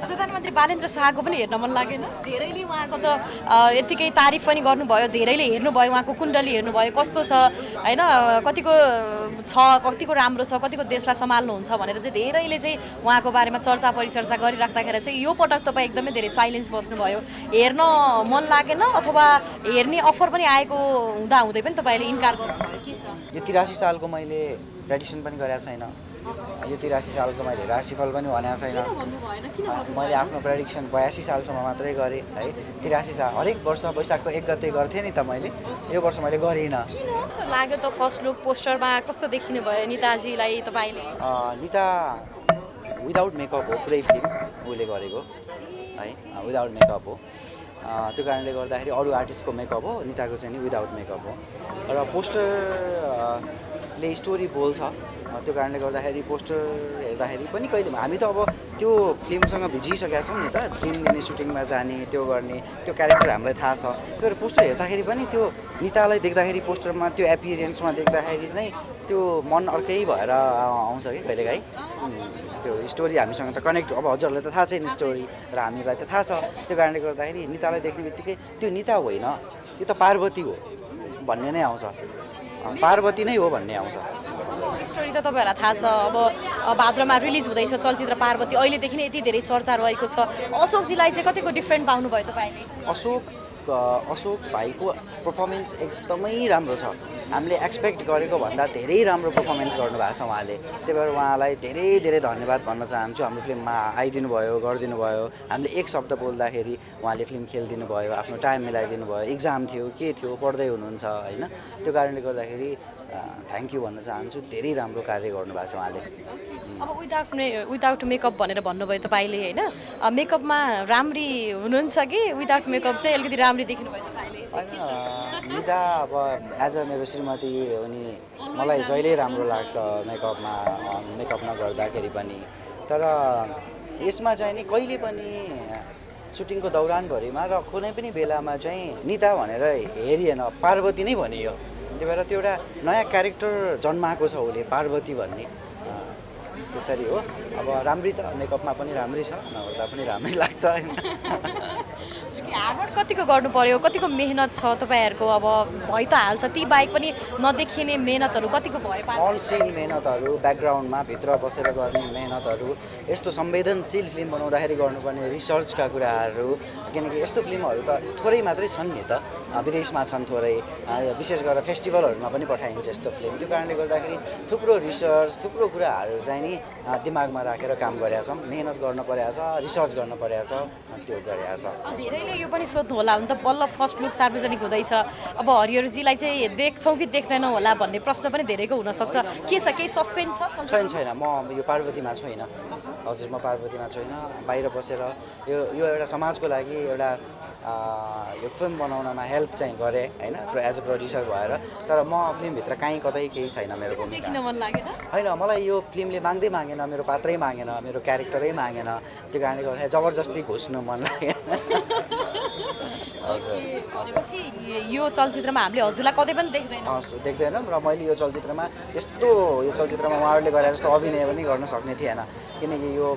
प्रधानमन्त्री बालेन्द्र शाहको पनि हेर्न मन लागेन धेरैले उहाँको त यतिकै तारिफ पनि गर्नुभयो धेरैले हेर्नुभयो उहाँको कुण्डली हेर्नुभयो कस्तो छ हैन कतिको छ कतिको राम्रो छ कतिको देशलाई सम्हाल्नुहुन्छ भनेर चाहिँ धेरैले चाहिँ उहाँको बारेमा चर्चा परिचर्चा गरिराख्दाखेरि चाहिँ यो पटक तपाईँ एकदमै धेरै साइलेन्स बस्नुभयो हेर्न मन लागेन अथवा हेर्ने अफर पनि आएको हुँदा हुँदै पनि तपाईँले इन्कार गर्नुभयो के छ यो 83 सालको मैले प्रेडिक्सन पनि गरेको छैन यो 83 सालको मैले राशिफल पनि भनेको छैन मैले आफ्नो प्रेडिक्सन 82 सालसम्म मात्रै गरेँ है 83 साल हरेक वर्ष वैशाखको 1 गते गर्थेँ नि त मैले यो वर्ष मैले गरिनँ कस्तो लाग्यो त फर्स्ट लुक पोस्टरमा कस्तो देखिनु भयो निताजीलाई तपाईँले निता विदाउट मेकअप हो पुरै फिल्म उसले गरेको है विदाउट मेकअप हो त्यो कारणले गर्दाखेरि अरू आर्टिस्टको मेकअप हो निताको चाहिँ नि विदाउट मेकअप हो र पोस्टरले स्टोरी बोल्छ त्यो कारणले गर्दाखेरि पोस्टर हेर्दाखेरि पनि कहिले हामी त अब त्यो फिल्मसँग भिजिसकेका छौँ नि त फिल्म दिने सुटिङमा जाने त्यो गर्ने त्यो क्यारेक्टर हामीलाई थाहा छ त्यो भएर पोस्टर हेर्दाखेरि पनि त्यो नितालाई देख्दाखेरि पोस्टरमा त्यो एपियरेन्समा देख्दाखेरि नै त्यो मन अर्कै भएर आउँछ कि कहिलेकाहीँ त्यो स्टोरी हामीसँग त कनेक्ट अब हजुरहरूलाई त थाहा छैन स्टोरी र हामीलाई त थाहा छ त्यो कारणले गर्दाखेरि नितालाई देख्ने बित्तिकै त्यो निता होइन त्यो त पार्वती हो भन्ने नै आउँछ पार्वती नै हो भन्ने आउँछ स्टोरी त तपाईँहरूलाई थाहा छ अब भाद्रमा रिलिज हुँदैछ चलचित्र पार्वती अहिलेदेखि नै यति धेरै चर्चा रहेको छ अशोकजीलाई चाहिँ कतिको डिफ्रेन्ट पाउनुभयो तपाईँले अशोक भाइको पर्फर्मेन्स एकदमै राम्रो छ हामीले एक्सपेक्ट गरेको भन्दा धेरै राम्रो पर्फर्मेन्स गर्नुभएको छ उहाँले त्यही भएर उहाँलाई धेरै धेरै धन्यवाद भन्न चाहन्छु हाम्रो फिल्ममा आइदिनु भयो गरिदिनु भयो हामीले एक शब्द बोल्दाखेरि उहाँले फिल्म खेलिदिनु भयो आफ्नो टाइम मिलाइदिनु भयो इक्जाम थियो के थियो पढ्दै हुनुहुन्छ होइन त्यो कारणले गर्दाखेरि थ्याङ्क यू भन्न चाहन्छु धेरै राम्रो कार्य गर्नुभएको छ उहाँले अब विदाउट मेकअप भनेर भन्नुभयो तपाईँले होइन मेकअपमा राम्री हुनुहुन्छ कि विदाउट मेकअप चाहिँ अलिकति राम्री देखिनुभयो तपाईँले होइन निता अब एज अ मेरो श्रीमती अनि मलाई जहिले राम्रो लाग्छ मेकअप नगर्दाखेरि पनि तर यसमा चाहिँ नि कहिले पनि सुटिङको दौरानभरिमा र कुनै पनि बेलामा चाहिँ निता भनेर हेरिएन पार्वती नै भनियो त्यही भएर त्यो एउटा नयाँ क्यारेक्टर जन्माएको छ उसले पार्वती भन्ने त्यसरी हो अब राम्री त मेकअपमा पनि राम्रै छ नगर्दा पनि राम्रै लाग्छ होइन हार्डवर्क कतिको गर्नु पर्यो कतिको मेहनत छ तपाईँहरूको अब भइ त हाल्छ ती बाहेक पनि नदेखिने मेहनतहरू कतिको भयो अन सिन मेहनतहरू ब्याकग्राउन्डमा भित्र बसेर गर्ने मेहनतहरू यस्तो संवेदनशील फिल्म बनाउँदाखेरि गर्नुपर्ने रिसर्चका कुराहरू किनकि यस्तो फिल्महरू त थोरै मात्रै छन् नि त विदेशमा छन् थोरै विशेष गरेर फेस्टिभलहरूमा पनि पठाइन्छ यस्तो फिल्म त्यो कारणले गर्दाखेरि थुप्रो रिसर्च थुप्रो कुराहरू चाहिँ नि दिमागमा राखेर काम गरेका छौँ मेहनत गर्न परेको छ रिसर्च गर्न परेको छ त्यो गरेका छ धेरैले यो पनि सोध्नु होला भने त बल्ल फर्स्ट लुक सार्वजनिक हुँदैछ अब हरिहरजीलाई चाहिँ देख्छौँ कि देख्दैनौँ होला भन्ने प्रश्न पनि धेरैको हुनसक्छ के छ केही सस्पेन्स छैन म यो पार्वतीमा छैन हजुर म पार्वतीमा छैन बाहिर बसेर यो एउटा समाजको लागि एउटा यो फिल्म बनाउनमा हेल्प चाहिँ गरेँ होइन एज अ प्रड्युसर भएर तर म फिल्मभित्र कहीँ कतै केही छैन मेरो भूमिका होइन मलाई यो फिल्मले माग्दै मागेन मेरो पात्रै मागेन मेरो क्यारेक्टरै मागेन त्यो कारणले गर्दाखेरि जबरजस्ती घुस्नु मन लाग्यो यो चलचित्रमा हामीले हजुरलाई कतै पनि देख्दैनौँ र मैले यो चलचित्रमा उहाँहरूले गरे जस्तो अभिनय पनि गर्न सक्ने थिएन किनकि यो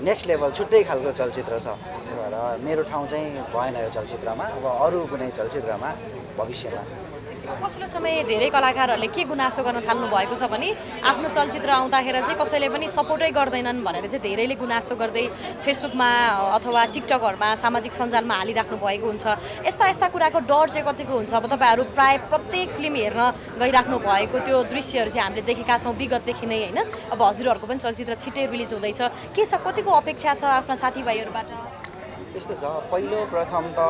नेक्स्ट लेभल छुट्टै खालको चलचित्र छ त्यही भएर मेरो ठाउँ चाहिँ भएन यो चलचित्रमा अब अरू कुनै चलचित्रमा भविष्यमा पछिल्लो समय धेरै कलाकारहरूले के गुनासो गर्न थाल्नु भएको छ भने आफ्नो चलचित्र आउँदाखेरि चाहिँ कसैले पनि सपोर्टै गर्दैनन् भनेर चाहिँ धेरैले गुनासो गर्दै फेसबुकमा अथवा टिकटकहरूमा सामाजिक सञ्जालमा हालिराख्नु भएको हुन्छ यस्ता कुराको डर चाहिँ कतिको हुन्छ अब तपाईँहरू प्राय प्रत्येक फिल्म हेर्न गइराख्नु भएको त्यो दृश्यहरू चाहिँ हामीले देखेका छौँ विगतदेखि नै होइन अब हजुरहरूको पनि चलचित्र छिट्टै रिलिज हुँदैछ के छ कतिको अपेक्षा छ आफ्ना साथीभाइहरूबाट यस्तो छ पहिलो प्रथम त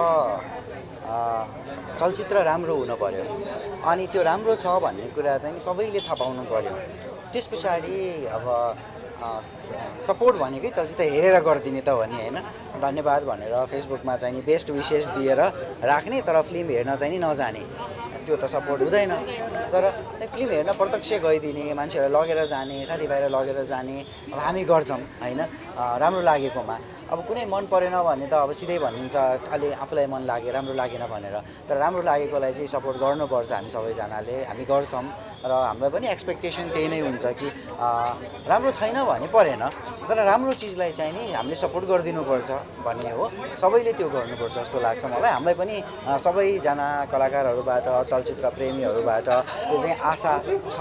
चलचित्र राम्रो हुनु पर्यो अनि त्यो राम्रो छ भन्ने कुरा चाहिँ सबैले थाहा पाउनु पर्यो त्यस पछाडि अब सपोर्ट भनेकै चलचित्र हेरेर गरिदिने त हो नि होइन धन्यवाद भनेर फेसबुकमा चाहिँ नि बेस्ट विसेस दिएर राख्ने तर फिल्म हेर्न चाहिँ नि नजाने त्यो त सपोर्ट हुँदैन। तर फिल्म हेर्न प्रत्यक्ष गइदिने, मान्छेहरूलाई लगेर जाने, साथीभाइलाई लगेर जाने, अब हामी गर्छौँ होइन, राम्रो लागेकोमा। अब कुनै मन परेन भने त अब सिधै भनिन्छ अलि आफूलाई मन लागे राम्रो लागेन भनेर। तर राम्रो लागेकोलाई चाहिँ सपोर्ट गर्नुपर्छ हामी सबैजनाले, हामी गर्छौँ र हामीलाई पनि एक्सपेक्टेसन त्यही नै हुन्छ कि राम्रो छैन भने परेन, तर राम्रो चिजलाई चाहिँ नि हामीले सपोर्ट गरिदिनुपर्छ भन्ने हो। सबैले त्यो गर्नुपर्छ जस्तो लाग्छ मलाई। हामीलाई पनि सबैजना कलाकारहरूबाट, चलचित्र प्रेमीहरूबाट त्यो चाहिँ आशा छ,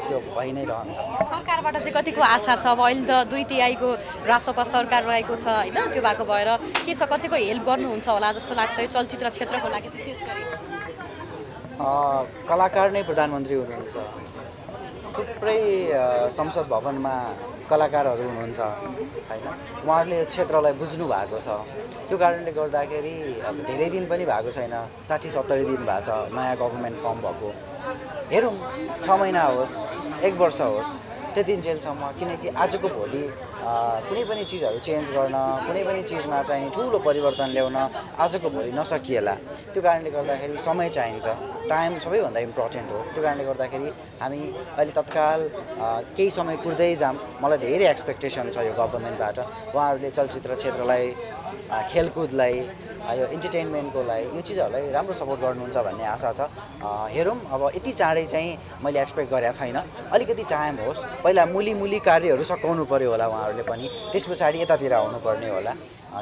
त्यो भइ नै रहन्छ। सरकारबाट चाहिँ कतिको आशा छ? अब अहिले त 2/3 रासपा सरकार रहेको छ होइन, त्यो भएको भएर के छ, कतिको हेल्प गर्नुहुन्छ होला जस्तो लाग्छ यो चलचित्र क्षेत्रको लागि विशेष गरी? कलाकार नै प्रधानमन्त्री हुनुहुन्छ, थुप्रै संसद भवनमा कलाकारहरू हुनुहुन्छ होइन, उहाँहरूले यो क्षेत्रलाई बुझ्नु भएको छ। त्यो कारणले गर्दाखेरि अब धेरै दिन पनि भएको छैन, 60-70 दिन भएको छ नयाँ गभर्मेन्ट फर्म भएको। हेरौँ 6 महिना होस् 1 वर्ष होस् त्यति जेलसम्म, किनकि आजको भोलि कुनै पनि चिजहरू चेन्ज गर्न, कुनै पनि चिजमा चाहिँ ठुलो परिवर्तन ल्याउन आजको भोलि नसकिएला। त्यो कारणले गर्दाखेरि समय चाहिन्छ, टाइम सबैभन्दा इम्पोर्टेन्ट हो। त्यो कारणले गर्दाखेरि हामी अहिले तत्काल केही समय कुर्दै जाऊँ। मलाई धेरै एक्सपेक्टेसन छ यो गभर्मेन्टबाट, उहाँहरूले चलचित्र क्षेत्रलाई, खेलकुदलाई, यो इन्टरटेनमेन्टको लागि यो चिजहरूलाई राम्रो सपोर्ट गर्नुहुन्छ भन्ने आशा छ। हेरौँ अब यति चाँडै चाहिँ मैले एक्सपेक्ट गरेको छैन, अलिकति टाइम होस्। पहिला मुली कार्यहरू सकाउनु पर्यो होला उहाँहरूले पनि, त्यस पछाडि यतातिर आउनुपर्ने होला।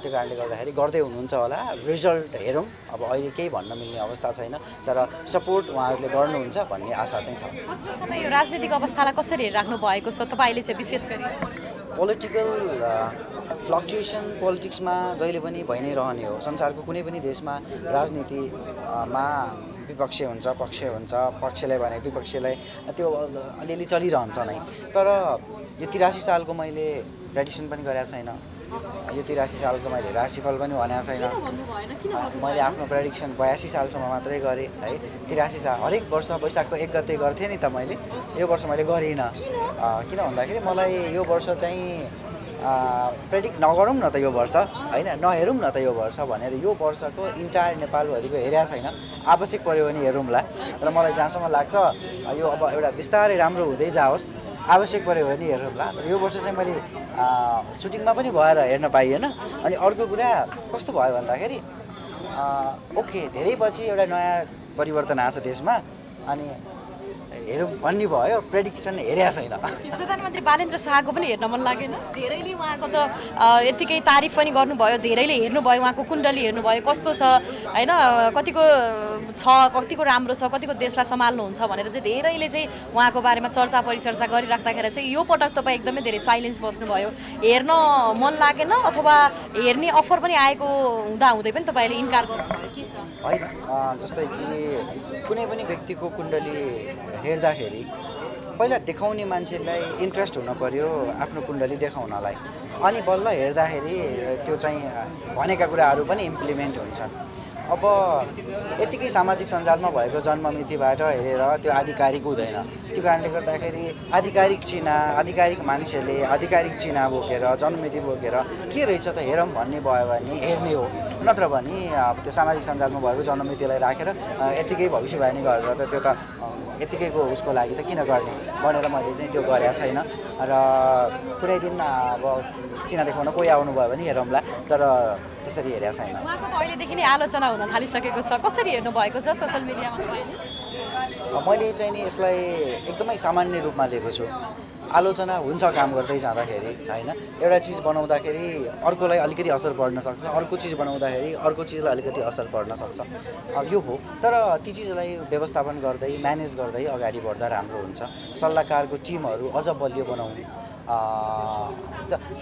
त्यो कारणले गर्दाखेरि गर्दै हुनुहुन्छ होला। रिजल्ट हेरौँ, अब अहिले केही भन्न मिल्ने अवस्था छैन, तर सपोर्ट उहाँहरूले गर्नुहुन्छ भन्ने आशा चाहिँ छ। पछिल्लो समय यो राजनीतिक अवस्थालाई कसरी हेरिराख्नु भएको छ तपाईँले चाहिँ विशेष गरी? पोलिटिकल फ्लक्चुएसन पोलिटिक्समा जहिले पनि भइ नै रहने हो। संसारको कुनै पनि देशमा राजनीतिमा विपक्ष हुन्छ, पक्ष हुन्छ, पक्षलाई भने विपक्षलाई त्यो अलिअलि चलिरहन्छ नै। तर यो 83 सालको मैले प्रेडिक्सन पनि गरेको छैन, यो 83 सालको मैले राशिफल पनि भनेको छैन। मैले आफ्नो प्रेडिक्सन 82 सालसम्म मात्रै गरेँ है। 83 साल हरेक वर्ष वैशाखको 1 गते गर्थेँ नि त मैले, यो वर्ष मैले गरिनँ। किन भन्दाखेरि मलाई यो वर्ष चाहिँ प्रेडिक्ट नगरौँ न त यो वर्ष होइन, नहेरौँ न त यो वर्ष भनेर यो वर्षको इन्टायर नेपालभरिको हेरेको छैन। आवश्यक पऱ्यो भने हेरौँला। र मलाई जहाँसम्म लाग्छ यो अब एउटा बिस्तारै राम्रो हुँदै जाओस्, आवश्यक पऱ्यो भने हेरौँला। तर यो वर्ष चाहिँ मैले सुटिङमा पनि भएर हेर्न पाइएन। अनि अर्को कुरा कस्तो भयो भन्दाखेरि ओके धेरै पछि एउटा नयाँ परिवर्तन आएको छ देशमा, अनि हेरौँ भन्ने भयो। प्रेडिक्सन हेरेको छैन। प्रधानमन्त्री बालेन्द्र शाहको पनि हेर्न मन लागेन? धेरैले उहाँको त यत्तिकै तारिफ पनि गर्नुभयो, धेरैले हेर्नुभयो, उहाँको कुण्डली हेर्नुभयो कस्तो छ होइन, कतिको छ, कतिको राम्रो छ, कतिको देशलाई सम्हाल्नुहुन्छ भनेर चाहिँ धेरैले चाहिँ उहाँको बारेमा चर्चा परिचर्चा गरिराख्दाखेरि चाहिँ यो पटक तपाईँ एकदमै धेरै साइलेन्स बस्नुभयो। हेर्न मन लागेन अथवा हेर्ने अफर पनि आएको हुँदाहुँदै पनि तपाईँले इन्कार गर्नुभयो, के छ? होइन, जस्तै कि कुनै पनि व्यक्तिको कुण्डली हेर्दाखेरि पहिला देखाउने मान्छेलाई इन्ट्रेस्ट हुन पर्यो आफ्नो कुण्डली देखाउनलाई, अनि बल्ल हेर्दाखेरि त्यो चाहिँ भनेका कुराहरू पनि इम्प्लिमेन्ट हुन्छन्। अब यतिकै सामाजिक सञ्जालमा भएको जन्ममितिबाट हेरेर त्यो आधिकारिक हुँदैन। त्यो कारणले गर्दाखेरि आधिकारिक मान्छेले आधिकारिक चिना बोकेर जन्ममिति बोकेर के रहेछ त हेरौँ भन्ने भयो भने हेर्ने हो, नत्र भने अब त्यो सामाजिक सञ्जालमा भएको जन्ममितिलाई राखेर यतिकै भविष्यवाणी गरेर त त्यो त यतिकैको उसको लागि त किन गर्ने भनेर मैले चाहिँ त्यो गरेको छैन। र कुनै दिन अब चिना देखाउन कोही आउनुभयो भने हेरौँला, तर त्यसरी हेरेको छैन। उहाँको त अहिलेदेखि नै आलोचना हुन थालिसकेको छ, कसरी हेर्नु भएको छ सोसियल मिडियामा तपाईँले? मैले चाहिँ नि यसलाई एकदमै सामान्य रूपमा लिएको छु। आलोचना हुन्छ काम गर्दै जाँदाखेरि होइन, एउटा चिज बनाउँदाखेरि अर्कोलाई अलिकति असर पर्न सक्छ, अर्को चिज बनाउँदाखेरि अर्को चिजलाई अलिकति असर पर्न सक्छ, अब यो हो। तर ती चिजलाई व्यवस्थापन गर्दै म्यानेज गर्दै अगाडि बढ्दा राम्रो हुन्छ। सल्लाहकारको टिमहरू अझ बलियो बनाउने।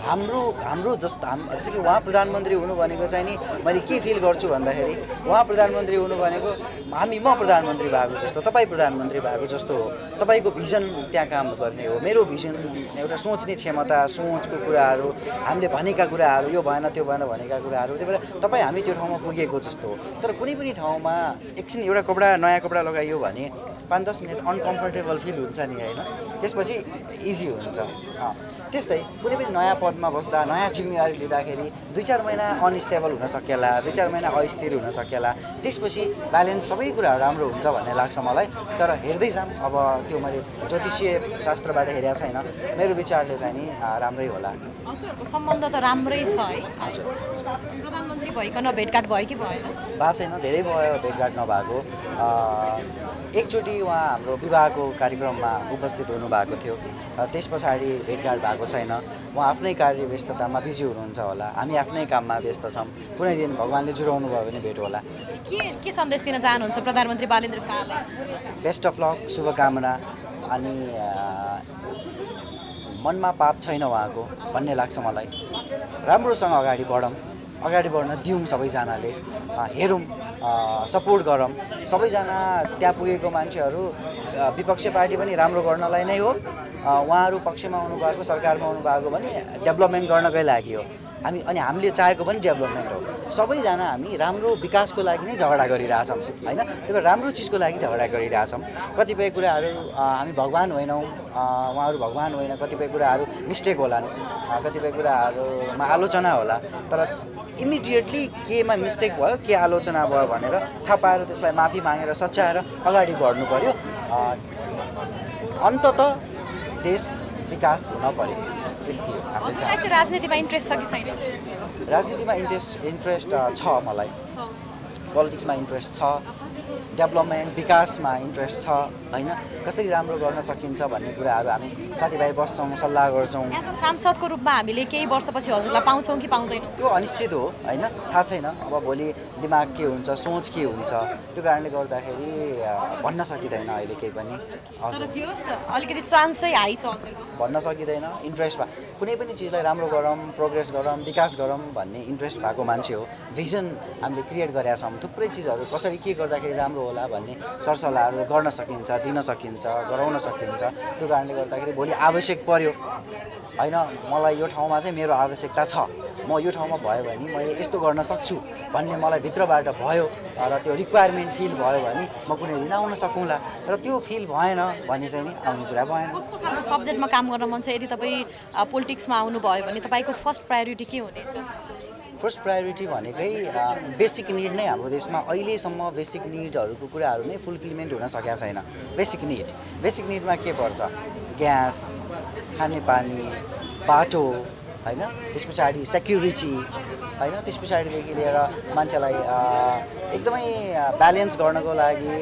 हाम्रो जस्तो कि उहाँ प्रधानमन्त्री हुनु भनेको चाहिँ नि मैले के फिल गर्छु भन्दाखेरि उहाँ प्रधानमन्त्री हुनु भनेको म प्रधानमन्त्री भएको जस्तो, तपाईँ प्रधानमन्त्री भएको जस्तो हो। तपाईँको भिजन त्यहाँ काम गर्ने हो, मेरो भिजन एउटा सोच्ने क्षमता, सोचको कुराहरू, हामीले भनेका कुराहरू, यो भएन त्यो भएन भनेका कुराहरू, त्यही भएर तपाईँ हामी त्यो ठाउँमा पुगेको जस्तो हो। तर कुनै पनि ठाउँमा एकछिन एउटा नयाँ कपडा लगाइयो भने 5-10 मिनट अनकम्फर्टेबल फिल हुन्छ नि होइन, त्यसपछि इजी हुन्छ। त्यस्तै कुनै पनि नयाँ पदमा बस्दा नयाँ जिम्मेवारी लिँदाखेरि 2-4 महिना अनस्टेबल हुन सकेला, 2-4 महिना अस्थिर हुन सकेला, त्यसपछि ब्यालेन्स सबै कुराहरू राम्रो हुन्छ भन्ने लाग्छ मलाई। तर हेर्दै जाऊँ, अब त्यो मैले ज्योतिषीय शास्त्रबाट हेरेको छैन, मेरो विचारले चाहिँ नि राम्रै होला। हजुरहरूको सम्बन्ध त राम्रै छ है सायद। प्रधानमन्त्री भइकन भेटघाट भयो कि भएन? भएको छैन, धेरै भयो भेटघाट नभएको। एकचोटि उहाँ हाम्रो विवाहको कार्यक्रममा उपस्थित हुनुभएको थियो, त्यस पछाडि भेटघाट भएको छैन। उहाँ आफ्नै कार्य व्यस्ततामा बिजी हुनुहुन्छ होला, हामी आफ्नै काममा व्यस्त छौँ। कुनै दिन भगवान्ले जुराउनु भयो भने भेट होला। के सन्देश दिन चाहनुहुन्छ प्रधानमन्त्री बालेन्द्र शाहलाई? बेस्ट अफ लक, शुभकामना। अनि मनमा पाप छैन उहाँको भन्ने लाग्छ मलाई। राम्रोसँग अगाडि बढौँ, अगाडि बढ्न दिउँ सबैजनाले, हेरौँ, सपोर्ट गरौँ। सबैजना त्यहाँ पुगेको मान्छेहरू विपक्षी पार्टी पनि राम्रो गर्नलाई नै हो, उहाँहरू पक्षमा हुनुभएको, सरकारमा हुनुभएको पनि डेभलपमेन्ट गर्नकै लागि हो। हामीले चाहेको पनि डेभलपमेन्ट हो। सबैजना हामी राम्रो विकासको लागि नै झगडा गरिरहेछौँ होइन, त्यही भएर राम्रो चिजको लागि झगडा गरिरहेछौँ। कतिपय कुराहरू हामी भगवान् होइनौँ, उहाँहरू भगवान् होइन, कतिपय कुराहरू मिस्टेक होलान्, कतिपय कुराहरूमा आलोचना होला, तर इमिडिएटली केमा मिस्टेक भयो, के आलोचना भयो भनेर थाहा पाएर त्यसलाई माफी मागेर सच्याएर अगाडि बढ्नु पर्यो। अन्ततः देश विकास हुन पर्यो, यति हो। हजुरलाई चाहिँ राजनीतिमा इन्ट्रेस्ट छ कि छैन? राजनीतिमा इन्ट्रेस्ट छ मलाई, पोलिटिक्समा इन्ट्रेस्ट छ, डेभलपमेन्ट विकासमा इन्ट्रेस्ट छ होइन। कसरी राम्रो गर्न सकिन्छ भन्ने कुराहरू हामी साथीभाइ बस्छौँ, सल्लाह गर्छौँ। एज अ सांसदको रूपमा हामीले केही वर्षपछि हजुरलाई पाउँछौँ कि पाउँदैनौँ? त्यो अनिश्चित हो होइन, थाहा छैन। अब भोलि दिमाग के हुन्छ, सोच के हुन्छ, त्यो कारणले गर्दाखेरि भन्न सकिँदैन अहिले केही पनि। तर जे होस् अलिकति चान्सै हाई छ हजुरको। भन्न सकिँदैन। इन्ट्रेस्ट कुनै पनि चिजलाई राम्रो गरौँ, प्रोग्रेस गरौँ, विकास गरौँ भन्ने इन्ट्रेस्ट भएको मान्छे हो। भिजन हामीले क्रिएट गरेका छौँ, थुप्रै चिजहरू कसरी के गर्दाखेरि राम्रो होला भन्ने सरसल्लाहहरू गर्न सकिन्छ, दिन सकिन्छ, गराउन सकिन्छ। त्यो कारणले गर्दाखेरि भोलि आवश्यक पर्यो होइन, मलाई यो ठाउँमा चाहिँ मेरो आवश्यकता छ, म यो ठाउँमा भयो भने मैले यस्तो गर्न सक्छु भन्ने मलाई भित्रबाट भयो र त्यो रिक्वायरमेन्ट फिल भयो भने म कुनै दिन आउन सकौँला। र त्यो फिल भएन भने चाहिँ नि आउने कुरा भएन। कस्तो खालको सब्जेक्टमा काम गर्न मन छ? यदि तपाईँ पोलिटिक्समा आउनुभयो भने तपाईँको फर्स्ट प्रायोरिटी के हुनेछ? फर्स्ट प्रायोरिटी भनेकै बेसिक निड नै हाम्रो देशमा अहिलेसम्म बेसिक निडहरूको कुराहरू नै फुलफिलमेन्ट हुन सकेको छैन। बेसिक निडमा के पर्छ? ग्यास, खानेपानी, बाटो होइन, त्यस पछाडि सेक्युरिटी होइन, त्यस पछाडिदेखि लिएर मान्छेलाई एकदमै ब्यालेन्स गर्नको लागि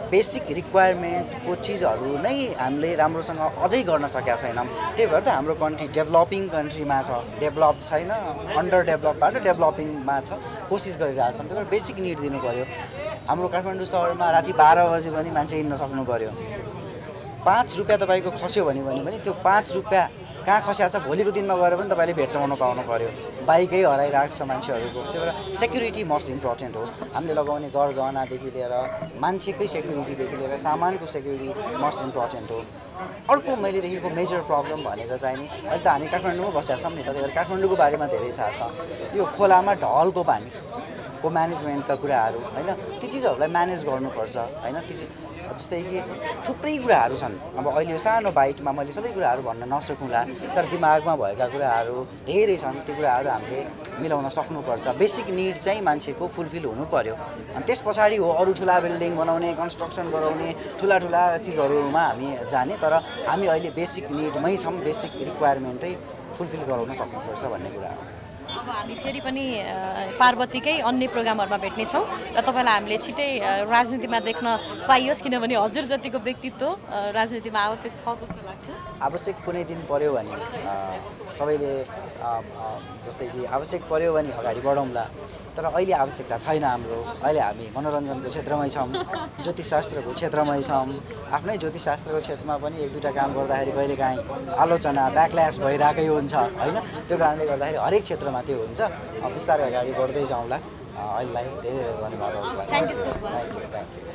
बेसिक रिक्वायरमेन्टको चिजहरू नै हामीले राम्रोसँग अझै गर्न सकेका छैनौँ। त्यही भएर त हाम्रो कन्ट्री डेभलपिङ कन्ट्रीमा छ, डेभलप छैन, अन्डर डेभलपबाट डेभलपिङमा छ, कोसिस गरिरहेको छौँ। त्यही भएर बेसिक निड दिनु पऱ्यो। हाम्रो काठमाडौँ सहरमा राति 12 बजे पनि मान्छे हिँड्न सक्नु पऱ्यो। 5 रुपियाँ तपाईँको खस्यो भने पनि त्यो 5 रुपियाँ कहाँ खस्या छ भोलिको दिनमा गएर पनि तपाईँले भेट्टाउन पाउनु पऱ्यो। बाइकै हराइरहेको छ मान्छेहरूको। त्यही भएर सेक्युरिटी मोस्ट इम्पोर्टेन्ट हो। हामीले लगाउने गरगहनादेखि लिएर मान्छेकै सेक्युरिटीदेखि लिएर सामानको सेक्युरिटी मोस्ट इम्पोर्टेन्ट हो। अर्को मैले देखेको मेजर प्रब्लम भनेको चाहिँ नि, अहिले त हामी काठमाडौँमा बसेका छौँ नि, त्यही भएर काठमाडौँको बारेमा धेरै थाहा छ। यो खोलामा ढलको पानीको म्यानेजमेन्टका कुराहरू होइन, ती चिजहरूलाई म्यानेज गर्नुपर्छ होइन। जस्तै कि थुप्रै कुराहरू छन्। अब अहिले यो सानो बाइटमा मैले सबै कुराहरू भन्न नसकौँला, तर दिमागमा भएका कुराहरू धेरै छन्। ती कुराहरू हामीले मिलाउन सक्नुपर्छ। बेसिक निड चाहिँ मान्छेको फुलफिल हुनु पर्यो। अनि त्यस पछाडि हो अरू ठुला बिल्डिङ बनाउने, कन्स्ट्रक्सन गराउने, ठुला चिजहरूमा हामी जाने। तर हामी अहिले बेसिक निडमै छौँ, बेसिक रिक्वायरमेन्टै फुलफिल गराउन सक्नुपर्छ भन्ने कुरा हो। अब हामी फेरि पनि पार्वतीकै अन्य प्रोग्रामहरूमा भेट्नेछौँ र तपाईँलाई हामीले छिट्टै राजनीतिमा देख्न पाइयोस्, किनभने हजुर जतिको व्यक्तित्व राजनीतिमा आवश्यक छ जस्तो लाग्छ। आवश्यक कुनै दिन पर्यो भने सबैले जस्तै कि आवश्यक पर्यो भने अगाडि बढौँला। तर अहिले आवश्यकता छैन हाम्रो। अहिले हामी मनोरञ्जनको क्षेत्रमै छौँ, ज्योतिषशास्त्रको क्षेत्रमै छौँ। आफ्नै ज्योतिषशास्त्रको क्षेत्रमा पनि 1-2टा काम गर्दाखेरि कहिलेकाहीँ आलोचना ब्याकल्यास भइरहेकै हुन्छ होइन। त्यो कारणले गर्दाखेरि हरेक क्षेत्रमा त्यो हुन्छ। बिस्तारै अगाडि बढ्दै जाउँला। अहिलेलाई धेरै धेरै धन्यवाद। Thank you so much. Thank you.